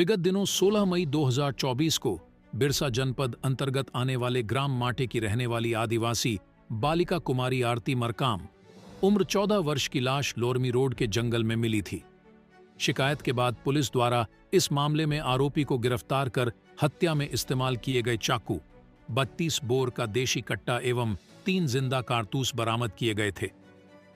विगत दिनों 16 मई 2024 को बिरसा जनपद अंतर्गत आने वाले ग्राम माटे की रहने वाली आदिवासी बालिका कुमारी आरती मरकाम उम्र 14 वर्ष की लाश लोरमी रोड के जंगल में मिली थी। शिकायत के बाद पुलिस द्वारा इस मामले में आरोपी को गिरफ्तार कर हत्या में इस्तेमाल किए गए चाकू, 32 बोर का देशी कट्टा एवं 3 जिंदा कारतूस बरामद किए गए थे।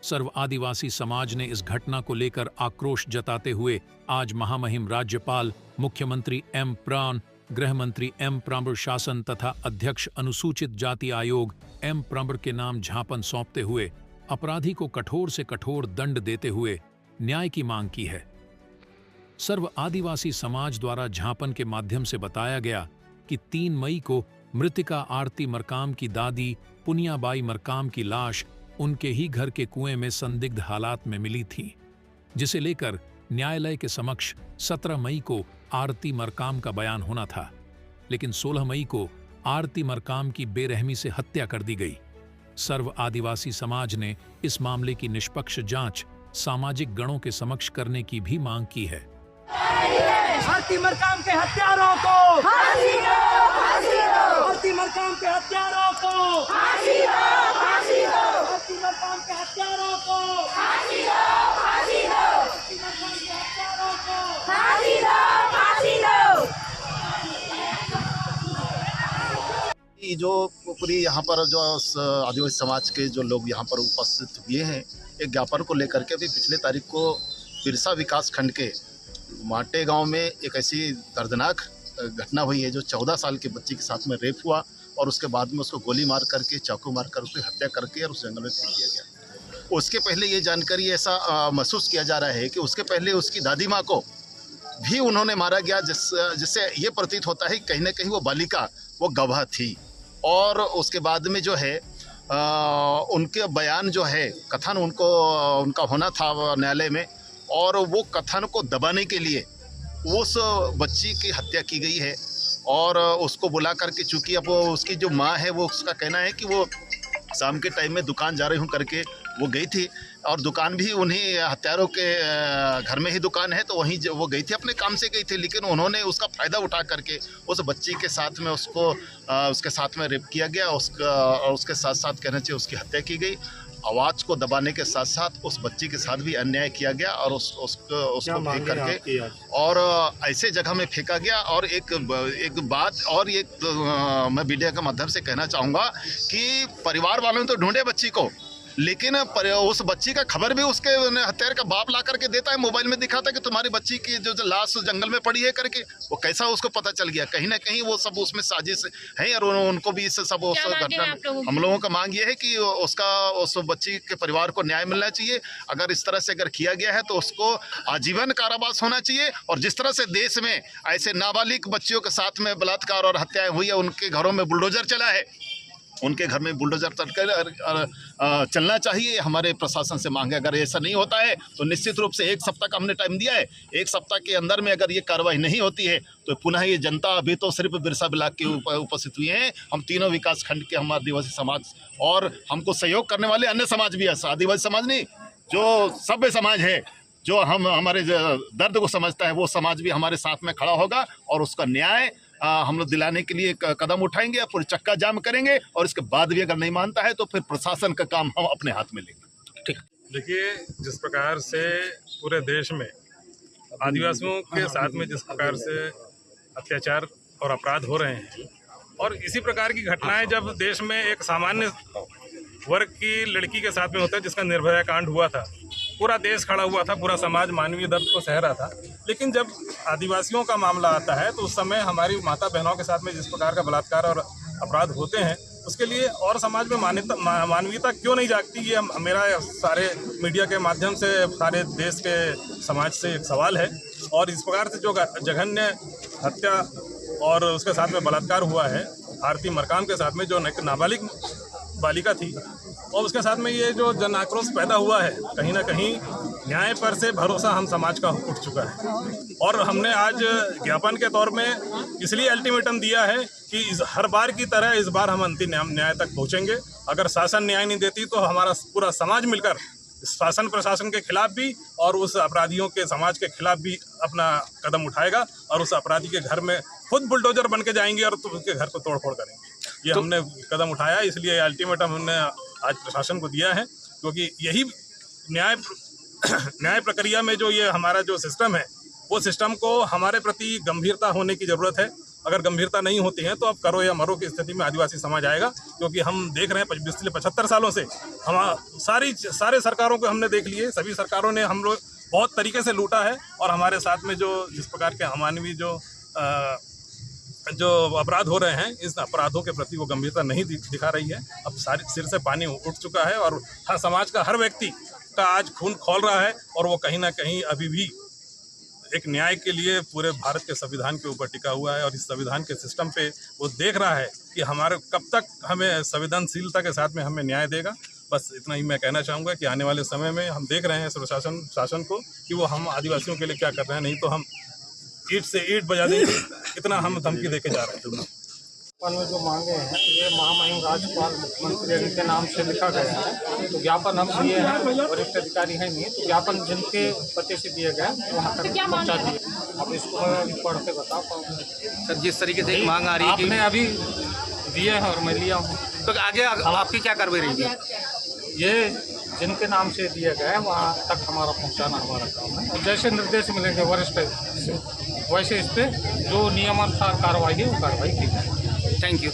सर्व आदिवासी समाज ने इस घटना को लेकर आक्रोश जताते हुए आज महामहिम राज्यपाल, मुख्यमंत्री एम प्राण, गृह मंत्री एम प्रांबड़ शासन तथा अध्यक्ष अनुसूचित जाति आयोग एम प्रांबड़ के नाम ज्ञापन सौंपते हुए अपराधी को कठोर से कठोर दंड देते हुए न्याय की मांग की है। सर्व आदिवासी समाज द्वारा ज्ञापन के माध्यम से बताया गया कि 3 मई को मृतिका आरती मरकाम की दादी पुनियाबाई मरकाम की लाश उनके ही घर के कुएं में संदिग्ध हालात में मिली थी, जिसे लेकर न्यायालय के समक्ष 17 मई को आरती मरकाम का बयान होना था, लेकिन 16 मई को आरती मरकाम की बेरहमी से हत्या कर दी गई। सर्व आदिवासी समाज ने इस मामले की निष्पक्ष जांच सामाजिक गणों के समक्ष करने की भी मांग की है। आरती मरकाम के हत्यारों को फांसी दो, फांसी दो। आरती मरकाम के हत्यारों को फांसी दो, फांसी दो। आरती मरकाम के हत्यारों को फांसी दो, फांसी दो। आरती मरकाम के हत्यारों को फांसी दो, फांसी दो। जो पूरी यहाँ पर जो आदिवासी समाज के जो लोग यहाँ पर उपस्थित हुए हैं, एक ज्ञापन को लेकर के भी पिछले तारीख को बिरसा विकास खंड के माटे गांव में एक ऐसी दर्दनाक घटना हुई है जो 14 साल के बच्ची के साथ में रेप हुआ और उसके बाद में उसको गोली मार करके, चाकू मार कर उसकी हत्या करके और उस जंगल में फेंक दिया गया। उसके पहले ये जानकारी ऐसा महसूस किया जा रहा है कि उसके पहले उसकी दादी माँ को भी उन्होंने मारा गया, जिससे ये प्रतीत होता है कि कहीं ना कहीं वो बालिका वो गवाह थी। और उसके बाद में जो है उनके बयान जो है कथन उनका होना था न्यायालय में, और वो कथन को दबाने के लिए उस बच्ची की हत्या की गई है। और उसको बुला करके, चूँकि अब उसकी जो माँ है वो उसका कहना है कि वो शाम के टाइम में दुकान जा रही हूँ करके वो गई थी, और दुकान भी उन्हीं हत्यारों के घर में ही दुकान है, तो वहीं वो गई थी, अपने काम से गई थी, लेकिन उन्होंने उसका फ़ायदा उठा करके उस बच्ची के साथ में उसके साथ में रेप किया गया। उसके साथ साथ कहना चाहिए उसकी हत्या की गई। आवाज़ को दबाने के साथ साथ उस बच्ची के साथ भी अन्याय किया गया और उसको फेंक करके और ऐसे जगह में फेंका गया। और एक बात और मैं मीडिया के माध्यम से कहना चाहूँगा कि परिवार वालों ने तो ढूंढे बच्ची को, लेकिन उस बच्ची का खबर भी उसके हत्यारे का बाप ला करके देता है, मोबाइल में दिखाता है कि तुम्हारी बच्ची की जो लाश जंगल में पड़ी है करके। वो कैसा उसको पता चल गया? कहीं ना कहीं वो सब उसमें साजिश है और उनको भी इससे सब उस घटना हम लोगों का मांग ये है कि उस बच्ची के परिवार को न्याय मिलना चाहिए। अगर इस तरह से अगर किया गया है तो उसको आजीवन कारावास होना चाहिए। और जिस तरह से देश में ऐसे नाबालिग बच्चियों के साथ में बलात्कार और हत्याएं हुई है, उनके घरों में बुलडोजर चला है, उनके घर में बुलडोजर चलना चाहिए। हमारे प्रशासन से मांग है, अगर ऐसा नहीं होता है तो निश्चित रूप से 1 सप्ताह का हमने टाइम दिया है। 1 सप्ताह के अंदर में अगर ये कार्रवाई नहीं होती है तो पुनः ये जनता, अभी तो सिर्फ बिरसा ब्लॉक के उपस्थित हुए हैं, हम तीनों विकास खंड के हम आदिवासी समाज और हमको सहयोग करने वाले अन्य समाज भी है, आदिवासी समाज नहीं, जो सभ्य समाज है, जो हमारे दर्द को समझता है, वो समाज भी हमारे साथ में खड़ा होगा और उसका न्याय हम लोग दिलाने के लिए कदम उठाएंगे, पूरी चक्का जाम करेंगे। और इसके बाद भी अगर नहीं मानता है तो फिर प्रशासन का काम हम अपने हाथ में लेंगे। ठीक। देखिए, जिस प्रकार से पूरे देश में आदिवासियों के साथ में जिस प्रकार से अत्याचार और अपराध हो रहे हैं, और इसी प्रकार की घटनाएं जब देश में एक सामान्य वर्ग की लड़की के साथ में होता है, जिसका निर्भया कांड हुआ था, पूरा देश खड़ा हुआ था, पूरा समाज मानवीय दर्द को सह रहा था। लेकिन जब आदिवासियों का मामला आता है तो उस समय हमारी माता बहनों के साथ में जिस प्रकार का बलात्कार और अपराध होते हैं, उसके लिए और समाज में मानवीयता क्यों नहीं जागती, ये मेरा सारे मीडिया के माध्यम से सारे देश के समाज से एक सवाल है। और इस प्रकार से जो जघन्य हत्या और उसके साथ में बलात्कार हुआ है आरती मरकाम के साथ में, जो एक नाबालिग बालिका थी, और उसके साथ में ये जो जन आक्रोश पैदा हुआ है, कहीं ना कहीं न्याय पर से भरोसा हम समाज का उठ चुका है। और हमने आज ज्ञापन के तौर में इसलिए अल्टीमेटम दिया है कि हर बार की तरह इस बार हम अंतिम न्याय तक पहुंचेंगे। अगर शासन न्याय नहीं देती तो हमारा पूरा समाज मिलकर शासन प्रशासन के खिलाफ भी और उस अपराधियों के समाज के खिलाफ भी अपना कदम उठाएगा और उस अपराधी के घर में खुद बुलडोजर बन के जाएंगे और तो उसके घर को तोड़फोड़ करेंगे। ये हमने कदम उठाया, इसलिए अल्टीमेटम हमने आज प्रशासन को दिया है, क्योंकि यही न्याय प्रक्रिया में जो ये हमारा जो सिस्टम है, वो सिस्टम को हमारे प्रति गंभीरता होने की ज़रूरत है। अगर गंभीरता नहीं होती है तो अब करो या मरो की स्थिति में आदिवासी समाज आएगा, क्योंकि हम देख रहे हैं पिछले 75 सालों से हम सारे सरकारों को हमने देख लिए, सभी सरकारों ने हम लोग बहुत तरीके से लूटा है और हमारे साथ में जो जिस प्रकार के अमानवीय जो अपराध हो रहे हैं, इस अपराधों के प्रति वो गंभीरता नहीं दिखा रही है। अब सारे सिर से पानी उठ चुका है और हर समाज का हर व्यक्ति का आज खून खौल रहा है और वो कहीं ना कहीं अभी भी एक न्याय के लिए पूरे भारत के संविधान के ऊपर टिका हुआ है और इस संविधान के सिस्टम पे वो देख रहा है कि हमारे कब तक हमें संवेदनशीलता के साथ में हमें न्याय देगा। बस इतना ही मैं कहना चाहूँगा कि आने वाले समय में हम देख रहे हैं शासन को कि वो हम आदिवासियों के लिए क्या कर रहे हैं, नहीं तो हम ईंट से ईंट बजा देंगे, इतना हम धमकी देके जा रहे हैं। में जो मांगे हैं ये महामहिम राज्यपाल मुख्यमंत्री के नाम से लिखा गया है, तो ज्ञापन हम दिए हैं, वरिष्ठ अधिकारी हैं नहीं, तो ज्ञापन जिनके पते से दिए गए वहाँ तक पहुँचा दिए। अब इसको मैं अभी पढ़ के बता पाऊँगा सर। जिस तरीके से एक मांग आ रही है आपने अभी दिए हैं और मैं लिया हूँ, तो आगे आपकी क्या कार्रवाई रहेगी? ये जिनके नाम से दिए गए वहाँ तक हमारा पहुँचाना हमारा काम है और जैसे निर्देश मिलेंगे वरिष्ठ से वैसे इस पर जो नियमानुसार कार्रवाई है वो कार्रवाई की जाएगी। Thank you.